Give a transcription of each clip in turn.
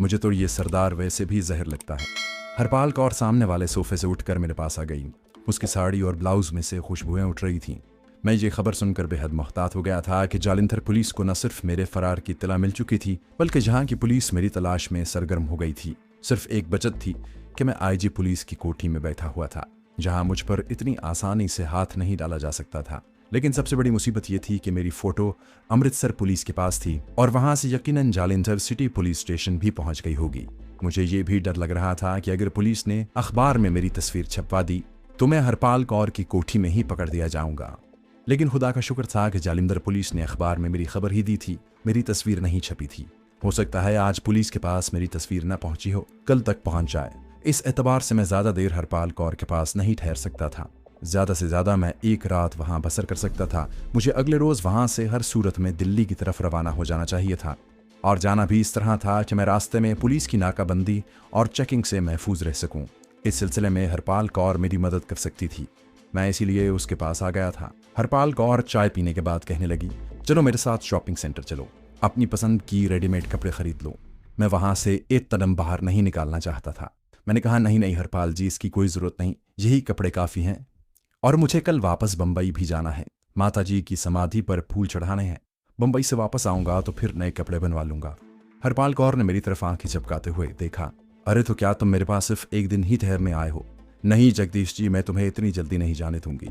मुझे तो ये सरदार वैसे भी जहर लगता है। हरपाल कौर सामने वाले सोफे से उठकर मेरे पास आ गई। उसकी साड़ी और ब्लाउज में से खुशबुएं उठ रही थीं। मैं ये खबर सुनकर बेहद मुहतात हो गया था कि जालंधर पुलिस को न सिर्फ मेरे फरार की इत्तला मिल चुकी थी, बल्कि जहां की पुलिस मेरी तलाश में सरगर्म हो गई थी। सिर्फ एक बचत थी कि मैं आईजी पुलिस की कोठी में बैठा हुआ था, जहां मुझ पर इतनी आसानी से हाथ नहीं डाला जा सकता था। लेकिन सबसे बड़ी मुसीबत यह थी कि मेरी फोटो अमृतसर पुलिस के पास थी और वहां से यकीनन जालंधर सिटी पुलिस स्टेशन भी पहुंच गई होगी। मुझे ये भी डर लग रहा था कि अगर पुलिस ने अखबार में मेरी तस्वीर छपवा दी तो मैं हरपाल कौर की कोठी में ही पकड़ दिया जाऊंगा। लेकिन खुदा का शुक्र था कि जालंधर पुलिस ने अखबार में मेरी खबर ही दी थी, मेरी तस्वीर नहीं छपी थी। हो सकता है आज पुलिस के पास मेरी तस्वीर न पहुंची हो, कल तक पहुंच जाए। इस एतबार से मैं ज्यादा देर हरपाल कौर के पास नहीं ठहर सकता था। ज्यादा से ज्यादा मैं एक रात वहां बसर कर सकता था। मुझे अगले रोज वहां से हर सूरत में दिल्ली की तरफ रवाना हो जाना चाहिए था, और जाना भी इस तरह था कि मैं रास्ते में पुलिस की नाकाबंदी और चेकिंग से महफूज रह सकूं। इस सिलसिले में हरपाल कौर मेरी मदद कर सकती थी। मैं इसीलिए उसके पास आ गया था। हरपाल कौर चाय पीने के बाद कहने लगी, चलो मेरे साथ शॉपिंग सेंटर चलो, अपनी पसंद की रेडीमेड कपड़े खरीद लो। मैं वहां से एक कदम बाहर नहीं निकालना चाहता था। मैंने कहा, नहीं नहीं हरपाल जी, इसकी कोई जरूरत नहीं, यही कपड़े काफी हैं, और मुझे कल वापस बंबई भी जाना है। माता जी की समाधि पर फूल चढ़ाने हैं। बंबई से वापस आऊंगा तो फिर नए कपड़े बनवा लूंगा। हरपाल कौर ने मेरी तरफ आंखें झपकाते हुए देखा। अरे तो क्या तुम मेरे पास सिर्फ एक दिन ही ठहरने आए हो? नहीं जगदीश जी, मैं तुम्हें इतनी जल्दी नहीं जाने दूंगी।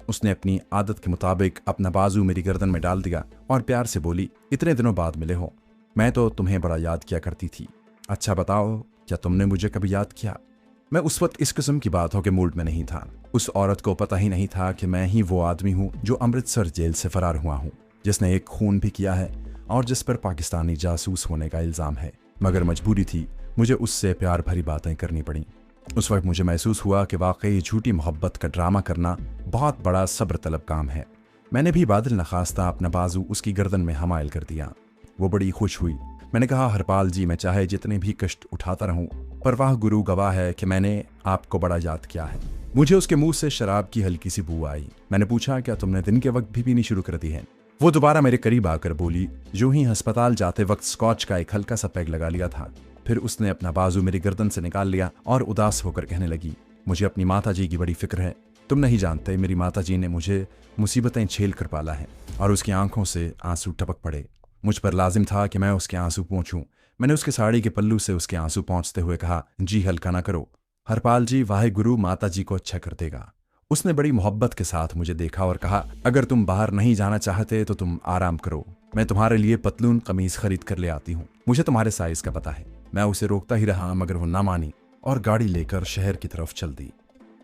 उसने अपनी आदत के मुताबिक अपना बाजू मेरी गर्दन में डाल दिया और प्यार से बोली, इतने दिनों बाद मिले हो, मैं तो तुम्हें बड़ा याद किया करती थी। अच्छा बताओ, क्या तुमने मुझे कभी याद किया? मैं उस वक्त इस किस्म की बातों के मूड में नहीं था। उस औरत को पता ही नहीं था कि मैं ही वो आदमी हूँ जो अमृतसर जेल से फरार हुआ हूँ, जिसने एक खून भी किया है और जिस पर पाकिस्तानी जासूस होने का इल्ज़ाम है। मगर मजबूरी थी, मुझे उससे प्यार भरी बातें करनी पड़ी। उस वक्त मुझे महसूस हुआ कि वाकई झूठी मोहब्बत का ड्रामा करना बहुत बड़ा सब्र तलब काम है। मैंने भी बादल नखास्ता अपना बाजू उसकी गर्दन में हमायल कर दिया। वो बड़ी खुश हुई। मैंने कहा, हरपाल जी, मैं चाहे जितने भी कष्ट उठाता रहूं, पर वाह गुरु गवाह है कि मैंने आपको बड़ा याद किया है। मुझे उसके मुंह से शराब की हल्की सी बू आई। मैंने पूछा, क्या तुमने दिन के वक्त भी पीनी शुरू कर दी है? वो दोबारा मेरे करीब आकर बोली, यूं ही अस्पताल जाते वक्त स्कॉच का एक हल्का सा पैग लगा लिया था। फिर उसने अपना बाजू मेरी गर्दन से निकाल लिया और उदास होकर कहने लगी, मुझे अपनी माता जी की बड़ी फिक्र है। तुम नहीं जानते, मेरी माता जी ने मुझे मुसीबतें झेल कर पाला है। और उसकी आंखों से आंसू टपक पड़े। मुझ पर लाजिम था कि मैं उसके आंसू पोंछूं। मैंने उसके साड़ी के पल्लू से उसके आंसू पोंछते हुए कहा, जी हल्का ना करो हरपाल जी, वाहे गुरु माता जी को अच्छा कर देगा। उसने बड़ी मोहब्बत के साथ मुझे देखा और कहा, अगर तुम बाहर नहीं जाना चाहते तो तुम आराम करो, मैं तुम्हारे लिए पतलून कमीज खरीद कर ले आती हूँ, मुझे तुम्हारे साइज का पता है। मैं उसे रोकता ही रहा, मगर वो ना मानी और गाड़ी लेकर शहर की तरफ चल दी।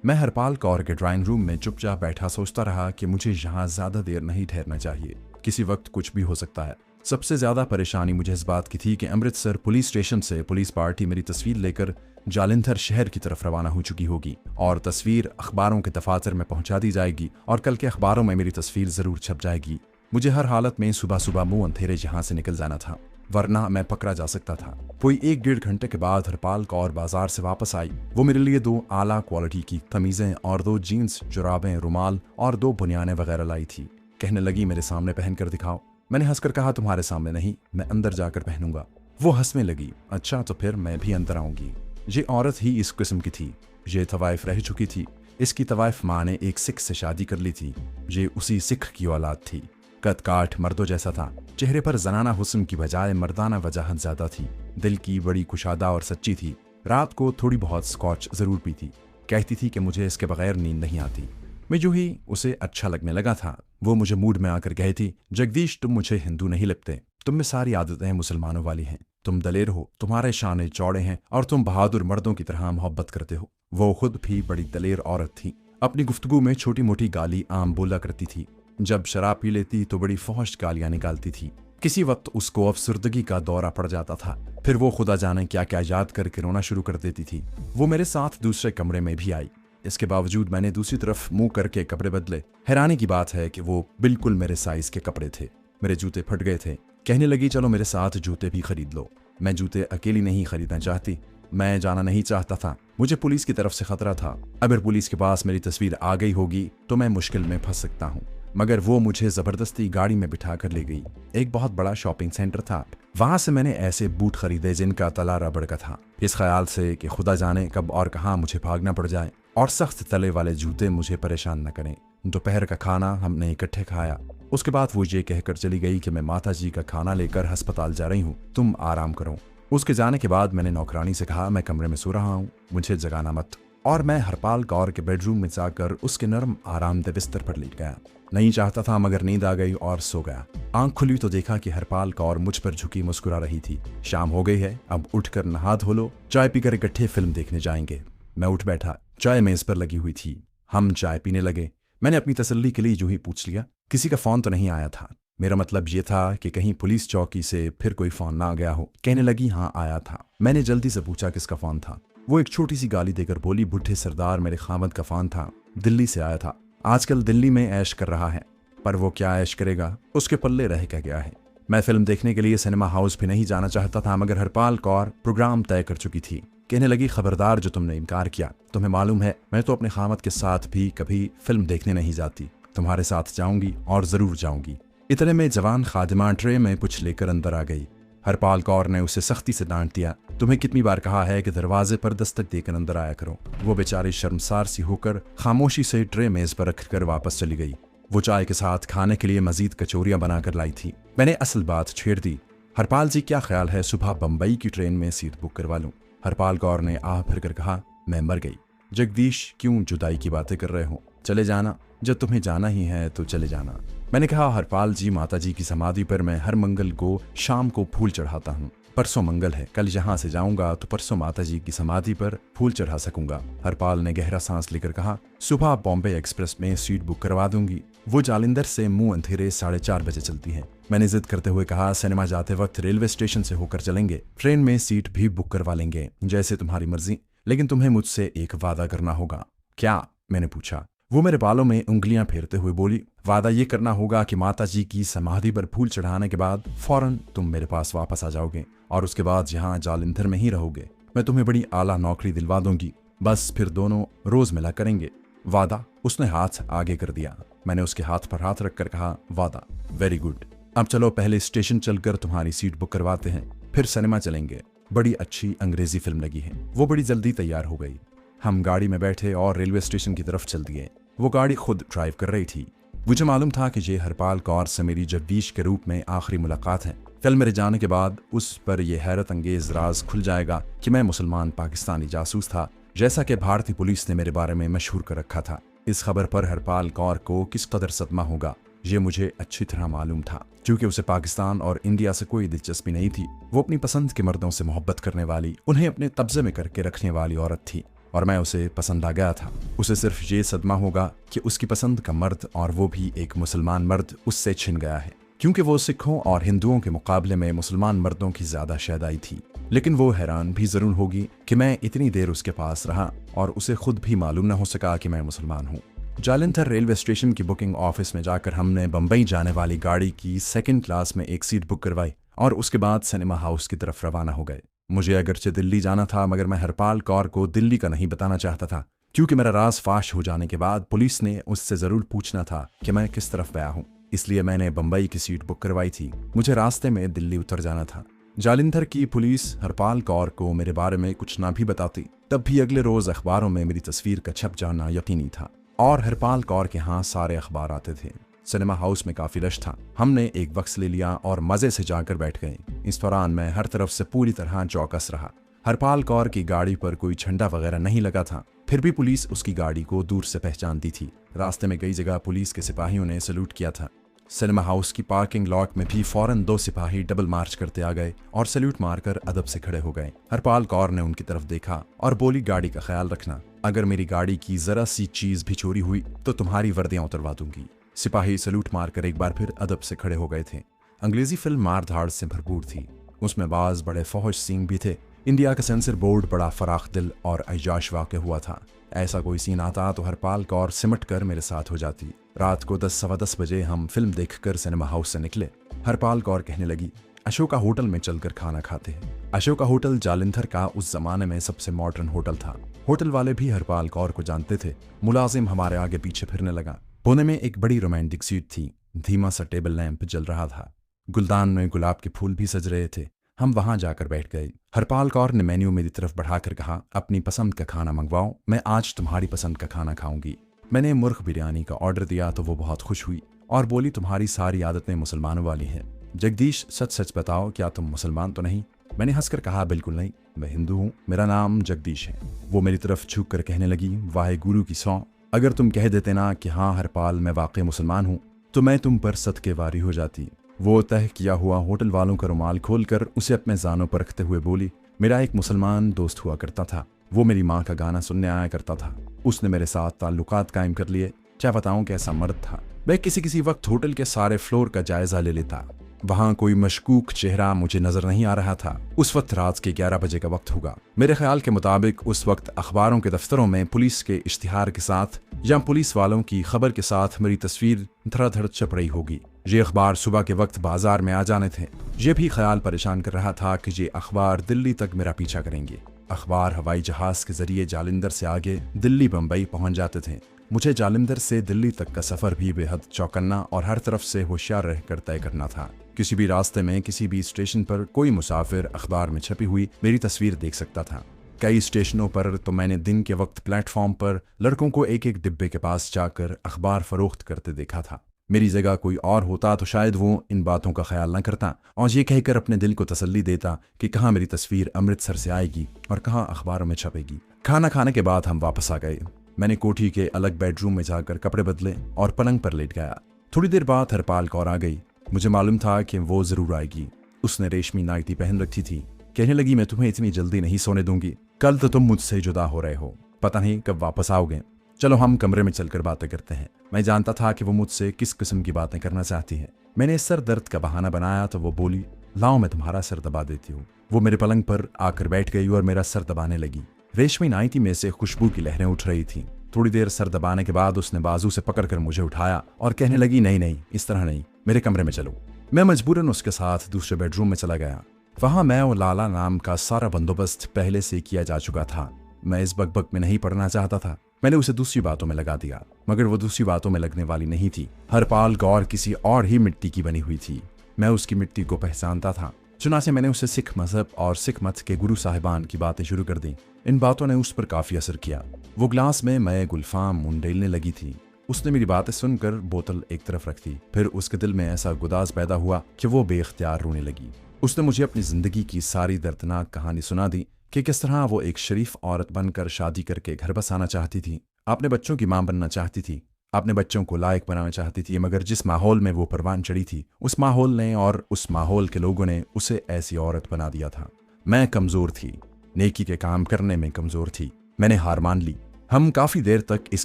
मैं हरपाल कौर के ड्राइंग रूम में चुपचाप बैठा सोचता रहा कि मुझे यहाँ ज्यादा देर नहीं ठहरना चाहिए, किसी वक्त कुछ भी हो सकता है। सबसे ज्यादा परेशानी मुझे इस बात की थी कि अमृतसर पुलिस स्टेशन से पुलिस पार्टी मेरी तस्वीर लेकर जालंधर शहर की तरफ रवाना हो चुकी होगी और तस्वीर अखबारों के दफातर में पहुंचा दी जाएगी और कल के अखबारों में मेरी तस्वीर जरूर छप जाएगी। मुझे हर हालत में सुबह सुबह मुंह अंधेरे यहाँ से निकल जाना था, वरना मैं पकड़ा जा सकता था। कोई 1-1.5 घंटे के बाद हरपाल कौर बाजार से वापस आई। वो मेरे लिए 2 आला क्वालिटी की कमीजें और 2 जीन्स, जुराबें, रुमाल और 2 बुनियानें वगैरह लाई थी। कहने लगी, मेरे सामने पहन कर दिखाओ। मैंने हंसकर कहा, तुम्हारे सामने नहीं, मैं अंदर जाकर पहनूंगा। वो हंसने लगी, अच्छा तो फिर मैं भी अंदर आऊंगी। ये औरत ही इस किस्म की थी। ये तवाइफ रह चुकी थी। इसकी तवाइफ माँ ने एक सिख से शादी कर ली थी। ये उसी सिख की औलाद थी। कद काठ मर्दों जैसा था। चेहरे पर जनाना हुस्न की बजाय मर्दाना वजाहत ज्यादा थी। दिल की बड़ी कुशादा और सच्ची थी। रात को थोड़ी बहुत स्कॉच जरूर पीती। कहती थी कि मुझे इसके बगैर नींद नहीं आती। मैं जो ही उसे अच्छा लगने लगा था, वो मुझे मूड में आकर कही थी, जगदीश तुम मुझे हिंदू नहीं लगते, तुम में सारी आदतें मुसलमानों वाली हैं। तुम दलेर हो, तुम्हारे शाने चौड़े हैं और तुम बहादुर मर्दों की तरह मोहब्बत करते हो। वो खुद भी बड़ी दलेर औरत थी। अपनी गुफ्तगू में छोटी मोटी गाली आम बोला करती थी। जब शराब पी लेती तो बड़ी फौश गालियां निकालती थी। किसी वक्त उसको अफसरदगी का दौरा पड़ जाता था। फिर वो खुदा जाने क्या क्या याद करके रोना शुरू कर देती थी। वो मेरे साथ दूसरे कमरे में भी आई। इसके बावजूद मैंने दूसरी तरफ मुंह करके कपड़े बदले। हैरानी की बात है कि वो बिल्कुल मेरे साइज के कपड़े थे। मेरे जूते फट गए थे। कहने लगी, चलो मेरे साथ जूते भी खरीद लो। मैं जूते अकेली नहीं खरीदना चाहती। मैं जाना नहीं चाहता था। मुझे पुलिस की तरफ से खतरा था। अगर पुलिस के पास मेरी तस्वीर आ गई होगी तो मैं मुश्किल में फंस सकता हूँ। मगर वो मुझे जबरदस्ती गाड़ी में बिठा कर ले गई। एक बहुत बड़ा शॉपिंग सेंटर था। वहां से मैंने ऐसे बूट खरीदे जिनका तला रबड़ का था, इस ख्याल से कि खुदा जाने कब और कहाँ मुझे भागना पड़ जाए और सख्त तले वाले जूते मुझे परेशान न करें। दोपहर का खाना हमने इकट्ठे खाया। उसके बाद वो ये कहकर चली गई कि मैं माता जी का खाना लेकर अस्पताल जा रही हूँ, तुम आराम करो। उसके जाने के बाद मैंने नौकरानी से कहा, मैं कमरे में सो रहा हूँ, मुझे जगाना मत। और मैं हरपाल कौर के बेडरूम में जाकर उसके नरम आरामदेह बिस्तर पर लेट गया। नहीं चाहता था मगर नींद आ गई और सो गया। आंख खुली तो देखा कि हरपाल कौर मुझ पर झुकी मुस्कुरा रही थी। शाम हो गई है, अब उठकर नहा धो लो, चाय पीकर इकट्ठे फिल्म देखने जाएंगे। मैं उठ बैठा, चाय मेज पर लगी हुई थी। हम चाय पीने लगे। मैंने अपनी तसल्ली के लिए यूं ही पूछ लिया, किसी का फोन तो नहीं आया था? मेरा मतलब ये था कि कहीं पुलिस चौकी से फिर कोई फोन ना आ गया हो। कहने लगी, हाँ आया था। मैंने जल्दी से पूछा किसका फोन था? वो एक छोटी सी गाली देकर बोली, बुढ़े सरदार मेरे खामद का फोन था, दिल्ली से आया था। आजकल दिल्ली में ऐश कर रहा है, पर वो क्या ऐश करेगा, उसके पल्ले रह क्या गया है। मैं फिल्म देखने के लिए सिनेमा हाउस भी नहीं जाना चाहता था, मगर हरपाल कौर प्रोग्राम तय कर चुकी थी। कहने लगी, खबरदार जो तुमने इनकार किया, तुम्हें मालूम है मैं तो अपने खामद के साथ भी कभी फिल्म देखने नहीं जाती। तुम्हारे साथ जाऊंगी और जरूर जाऊंगी। इतने में जवान खादिमा ट्रे में कुछ लेकर अंदर आ गई। हरपाल कौर ने उसे सख्ती से डांट दिया, तुम्हें कितनी बार कहा है कि दरवाजे पर दस्तक देकर अंदर आया करो। वो बेचारी शर्मसार सी होकर खामोशी से ट्रे मेज पर रखकर वापस चली गई। वो चाय के साथ खाने के लिए मजीद कचौरियां बनाकर लाई थी। मैंने असल बात छेड़ दी, हरपाल जी क्या ख्याल है सुबह बम्बई की ट्रेन में सीट बुक करवा लूं? हरपाल कौर ने आह फिर कर कहा, मैं मर गई। जगदीश, क्यों जुदाई की बातें कर रहे हो? चले जाना, जब तुम्हें जाना ही है तो चले जाना। मैंने कहा, हरपाल जी, माता जी की समाधि पर मैं हर मंगल को शाम को फूल चढ़ाता हूँ। परसों मंगल है, कल यहाँ से जाऊंगा तो परसों माता जी की समाधि पर फूल चढ़ा सकूंगा। हरपाल ने गहरा सांस लेकर कहा, सुबह बॉम्बे एक्सप्रेस में सीट बुक करवा दूंगी। वो जालिंदर से मुंह अंधेरे 4:30 बजे चलती है। मैंने जिद करते हुए कहा, सिनेमा जाते वक्त रेलवे स्टेशन से होकर चलेंगे, ट्रेन में सीट भी बुक करवा लेंगे, जैसे तुम्हारी मर्जी, लेकिन तुम्हें मुझसे एक वादा करना होगा। क्या? मैंने पूछा। वो मेरे बालों में उंगलियां फेरते हुए बोली, वादा ये करना होगा कि माता जी की समाधि पर फूल चढ़ाने के बाद फौरन तुम मेरे पास वापस आ जाओगे और उसके बाद यहाँ जालिंधर में ही रहोगे। मैं तुम्हें बड़ी आला नौकरी दिलवा दूंगी, बस फिर दोनों रोज मिला करेंगे। वादा? उसने हाथ आगे कर दिया। मैंने उसके हाथ पर हाथ रखकर कहा, वादा। Very good. अब चलो पहले स्टेशन चलकर तुम्हारी सीट बुक करवाते हैं, फिर सिनेमा चलेंगे। बड़ी अच्छी अंग्रेजी फिल्म लगी है। वो बड़ी जल्दी तैयार हो गई। हम गाड़ी में बैठे और रेलवे स्टेशन की तरफ चल दिए। वो गाड़ी खुद ड्राइव कर रही थी। मुझे मालूम था कि ये हरपाल कौर से मेरी जगदीश के रूप में आखिरी मुलाकात है। कल मेरे जाने के बाद उस पर यह हैरत अंगेज राज खुल जाएगा कि मैं मुसलमान पाकिस्तानी जासूस था, जैसा कि भारतीय पुलिस ने मेरे बारे में मशहूर कर रखा था। इस खबर पर हरपाल कौर को किस कदर सदमा होगा ये मुझे अच्छी तरह मालूम था। क्योंकि उसे पाकिस्तान और इंडिया से कोई दिलचस्पी नहीं थी। वो अपनी पसंद के मर्दों से मोहब्बत करने वाली, उन्हें अपने कब्जे में करके रखने वाली औरत थी और मैं उसे पसंद आ गया था। उसे सिर्फ ये सदमा होगा कि उसकी पसंद का मर्द, और वो भी एक मुसलमान मर्द, उससे छिन गया है। क्योंकि वो सिखों और हिंदुओं के मुकाबले में मुसलमान मर्दों की ज्यादा शैदाई थी। लेकिन वो हैरान भी जरूर होगी कि मैं इतनी देर उसके पास रहा और उसे खुद भी मालूम न हो सका कि मैं मुसलमान हूँ। जालंधर रेलवे स्टेशन की बुकिंग ऑफिस में जाकर हमने बम्बई जाने वाली गाड़ी की सेकंड क्लास में एक सीट बुक करवाई और उसके बाद सिनेमा हाउस की तरफ रवाना हो गए। मुझे अगरचे दिल्ली जाना था, मगर मैं हरपाल कौर को दिल्ली का नहीं बताना चाहता था, क्योंकि मेरा राज फाश हो जाने के बाद पुलिस ने उससे जरूर पूछना था कि मैं किस तरफ गया हूँ। इसलिए मैंने बम्बई की सीट बुक करवाई थी। मुझे रास्ते में दिल्ली उतर जाना था। जालिंधर की पुलिस हरपाल कौर को मेरे बारे में कुछ ना भी बताती, तब भी अगले रोज अखबारों में मेरी तस्वीर का छप जाना यकीनी था और हरपाल कौर के यहाँ सारे अखबार आते थे। सिनेमा हाउस में काफी रश था। हमने एक वक्त ले लिया और मजे से जाकर बैठ गए। इस दौरान मैं हर तरफ से पूरी तरह चौकस रहा। हरपाल कौर की गाड़ी पर कोई झंडा वगैरह नहीं लगा था, फिर भी पुलिस उसकी गाड़ी को दूर से पहचानती थी। रास्ते में कई जगह पुलिस के सिपाहियों ने सैल्यूट किया था। सिनेमा हाउस की पार्किंग लॉट में भी फौरन 2 सिपाही डबल मार्च करते आ गए और सैल्यूट मारकर अदब से खड़े हो गए। हरपाल कौर ने उनकी तरफ देखा और बोली, गाड़ी का ख्याल रखना, अगर मेरी गाड़ी की जरा सी चीज भी चोरी हुई तो तुम्हारी वर्दियां उतरवा दूंगी। सिपाही सैल्यूट मारकर एक बार फिर अदब से खड़े हो गए थे। अंग्रेजी फिल्म मार धाड़ से भरपूर थी। उसमें बाज बड़े फौज सीन भी थे। इंडिया का सेंसर बोर्ड बड़ा फराख दिल और अय्याश वाक़ हुआ था। ऐसा कोई सीन आता तो हरपाल कौर सिमट कर मेरे साथ हो जाती। रात को 10 सवा 10 बजे हम फिल्म देखकर सिनेमा हाउस से निकले। हरपाल कौर कहने लगी, अशोका होटल में चलकर खाना खाते हैं। अशोका होटल जालिंधर का उस जमाने में सबसे मॉडर्न होटल था। होटल वाले भी हरपाल कौर को जानते थे। मुलाजिम हमारे आगे पीछे फिरने लगा। कोने में एक बड़ी रोमांटिक सीट थी। धीमा सा टेबल लैंप जल रहा था। गुलदान में गुलाब के फूल भी सज रहे थे। हम वहां जाकर बैठ गए। हरपाल कौर ने मेन्यू मेरी तरफ बढ़ाकर कहा, अपनी पसंद का खाना मंगवाओ, मैं आज तुम्हारी पसंद का खाना खाऊंगी। मैंने मुर्ग बिरयानी का ऑर्डर दिया तो वो बहुत खुश हुई और बोली, तुम्हारी सारी आदतें मुसलमानों वाली हैं। जगदीश, सच सच बताओ, क्या तुम मुसलमान तो नहीं? मैंने हंसकर कहा, बिल्कुल नहीं, मैं हिंदू हूँ, मेरा नाम जगदीश है। वो मेरी तरफ झुक कर कहने लगी, वाहे गुरु की सौं, अगर तुम कह देते ना कि हाँ हरपाल मैं वाकई मुसलमान हूँ तो मैं तुम पर सदके वारी हो जाती। वो तह किया हुआ होटल वालों का रुमाल खोलकर उसे अपने जानों पर रखते हुए बोली, मेरा एक मुसलमान दोस्त हुआ करता था, वो मेरी माँ का गाना सुनने आया करता था, उसने मेरे साथ ताल्लुकात कायम कर लिए। क्या बताऊं कैसा मर्द था। वह किसी वक्त होटल के सारे फ्लोर का जायजा ले लेता। वहां कोई मशकूक चेहरा मुझे नजर नहीं आ रहा था। उस वक्त रात के 11 बजे का वक्त होगा। मेरे ख्याल के मुताबिक उस वक्त अखबारों के दफ्तरों में पुलिस के इश्तिहार के साथ या पुलिस वालों की खबर के साथ मेरी तस्वीर धड़ाधड़ छप रही होगी। ये अखबार सुबह के वक्त बाजार में आ जाने थे। ये भी ख्याल परेशान कर रहा था कि ये अखबार दिल्ली तक मेरा पीछा करेंगे। अखबार हवाई जहाज के जरिए जालिंधर से आगे दिल्ली बम्बई पहुंच जाते थे। मुझे जालिंधर से दिल्ली तक का सफर भी बेहद चौकन्ना और हर तरफ से होशियार रहकर तय करना था। किसी भी रास्ते में किसी भी स्टेशन पर कोई मुसाफिर अखबार में छपी हुई मेरी तस्वीर देख सकता था। कई स्टेशनों पर तो मैंने दिन के वक्त प्लेटफॉर्म पर लड़कों को एक एक डिब्बे के पास जाकर अखबार फरोख्त करते देखा था। मेरी जगह कोई और होता तो शायद वो इन बातों का ख्याल न करता और ये कहकर अपने दिल को तसल्ली देता कि कहाँ मेरी तस्वीर अमृतसर से आएगी और कहाँ अखबारों में छपेगी। खाना खाने के बाद हम वापस आ गए। मैंने कोठी के अलग बेडरूम में जाकर कपड़े बदले और पलंग पर लेट गया। थोड़ी देर बाद हरपाल कौर आ गई। मुझे मालूम था कि वो जरूर आएगी। उसने रेशमी नाइटी पहन रखी थी। कहने लगी, मैं तुम्हें इतनी जल्दी नहीं सोने दूंगी, कल तो तुम मुझसे जुदा हो रहे हो, पता नहीं कब वापस आओगे, चलो हम कमरे में चलकर बातें करते हैं। मैं जानता था कि वो मुझसे किस किस्म की बातें करना चाहती है। मैंने सर दर्द का बहाना बनाया तो वो बोली, लाओ मैं तुम्हारा सर दबा देती हूँ। वो मेरे पलंग पर आकर बैठ गई और मेरा सर दबाने लगी। रेशमी नाइटी में से खुशबू की लहरें उठ रही थी। थोड़ी देर सर दबाने के बाद उसने बाजू से पकड़कर मुझे उठाया और कहने लगी, नहीं नहीं, इस तरह नहीं, मेरे कमरे में चलो। मैं मजबूरन उसके साथ दूसरे बेडरूम में चला गया। वहां मैं और लाला नाम का सारा बंदोबस्त पहले से किया जा चुका था। मैं इस बकबक में नहीं पड़ना चाहता था। मैंने उसे दूसरी बातों में लगा दिया, मगर वो दूसरी बातों में लगने वाली नहीं थी। हरपाल कौर किसी और ही मिट्टी की बनी हुई थी। मैं उसकी मिट्टी को पहचानता था। चुनाचे मैंने उसे सिख मजहब और सिख मत के गुरु साहिबान की बातें शुरू कर दी। इन बातों ने उस पर काफी असर किया। वो ग्लास में मैं गुलफाम मुंडेलने लगी थी। उसने मेरी बातें सुनकर बोतल एक तरफ रख दी। फिर उसके दिल में ऐसा गुदाज पैदा हुआ कि वो बेख्तियार रोने लगी। उसने मुझे अपनी जिंदगी की सारी दर्दनाक कहानी सुना दी कि किस तरह वो एक शरीफ औरत बनकर शादी करके घर बसाना चाहती थी, अपने बच्चों की मां बनना चाहती थी, अपने बच्चों को लायक बनाना चाहती थी, मगर जिस माहौल में वो परवान चढ़ी थी उस माहौल ने और उस माहौल के लोगों ने उसे ऐसी औरत बना दिया था। मैं कमजोर थी, नेकी के काम करने में कमजोर थी। मैंने हार मान ली। हम काफी देर तक इस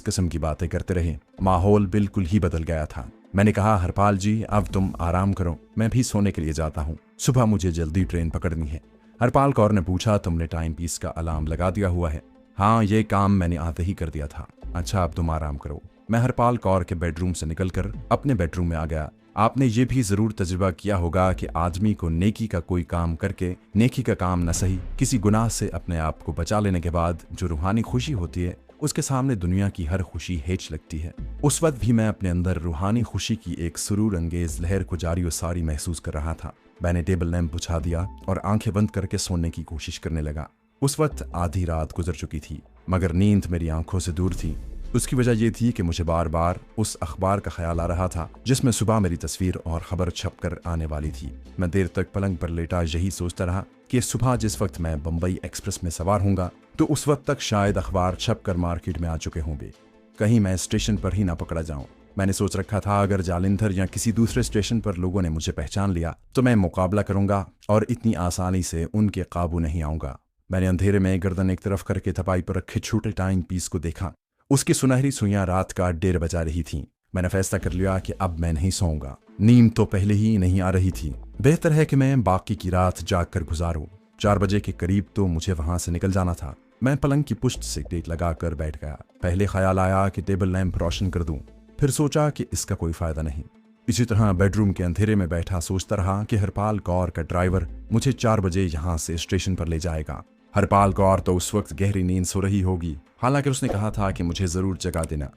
किस्म की बातें करते रहे। माहौल बिल्कुल ही बदल गया था। मैंने कहा, हरपाल जी अब तुम आराम करो, मैं भी सोने के लिए जाता हूँ, सुबह मुझे जल्दी ट्रेन पकड़नी है। हरपाल कौर ने पूछा, तुमने टाइम पीस का अलार्म लगा दिया हुआ है? हाँ, ये काम मैंने आते ही कर दिया था। अच्छा, अब तुम आराम करो। मैं हरपाल कौर के बेडरूम से निकलकर अपने बेडरूम में आ गया। आपने ये भी जरूर तजुर्बा किया होगा कि आदमी को नेकी का कोई काम करके, नेकी का काम न सही, किसी गुनाह से अपने आप को बचा लेने के बाद जो रूहानी खुशी होती है, उसके सामने दुनिया की हर खुशी हेच लगती है। उस वक्त भी मैं अपने अंदर रूहानी खुशी की एक सुरूर अंगेज लहर को जारी और सारी महसूस कर रहा था। मैंने टेबल लैंप बुझा दिया और आंखें बंद करके सोने की कोशिश करने लगा। उस वक्त आधी रात गुजर चुकी थी, मगर नींद मेरी आंखों से दूर थी। उसकी वजह यह थी कि मुझे बार बार उस अखबार का ख्याल आ रहा था जिसमें सुबह मेरी तस्वीर और खबर छप कर आने वाली थी। मैं देर तक पलंग पर लेटा यही सोचता रहा कि सुबह जिस वक्त मैं बम्बई एक्सप्रेस में सवार होऊंगा तो उस वक्त तक शायद अखबार छप कर मार्केट में आ चुके होंगे। कहीं मैं स्टेशन पर ही ना पकड़ा जाऊं। मैंने सोच रखा था अगर जालिंधर या किसी दूसरे स्टेशन पर लोगों ने मुझे पहचान लिया तो मैं मुकाबला करूंगा और इतनी आसानी से उनके काबू नहीं आऊंगा। मैंने अंधेरे में गर्दन एक तरफ करके थपाई पर रखे छोटे टाइम पीस को देखा। उसकी सुनहरी सुइयां रात का 1:30 बजा रही थीं। मैंने फैसला कर लिया कि अब मैं नहीं सोऊंगा। नींद तो पहले ही नहीं आ रही थी। बेहतर है कि मैं बाकी की रात जाग कर गुजारूं। 4 बजे के करीब तो मुझे वहां से निकल जाना था। मैं पलंग की पुष्ट से टेक लगाकर बैठ गया। पहले ख्याल आया कि टेबल लैंप रोशन कर दूं, फिर सोचा कि इसका कोई फायदा नहीं। इसी तरह बेडरूम के अंधेरे में बैठा सोचता रहा कि हरपाल कौर का ड्राइवर मुझे 4 बजे यहाँ से स्टेशन पर ले जाएगा। हरपाल कौर तो उस वक्त गहरी नींद सो रही होगी, हालांकि उसने कहा था कि मुझे जरूर जगा देना।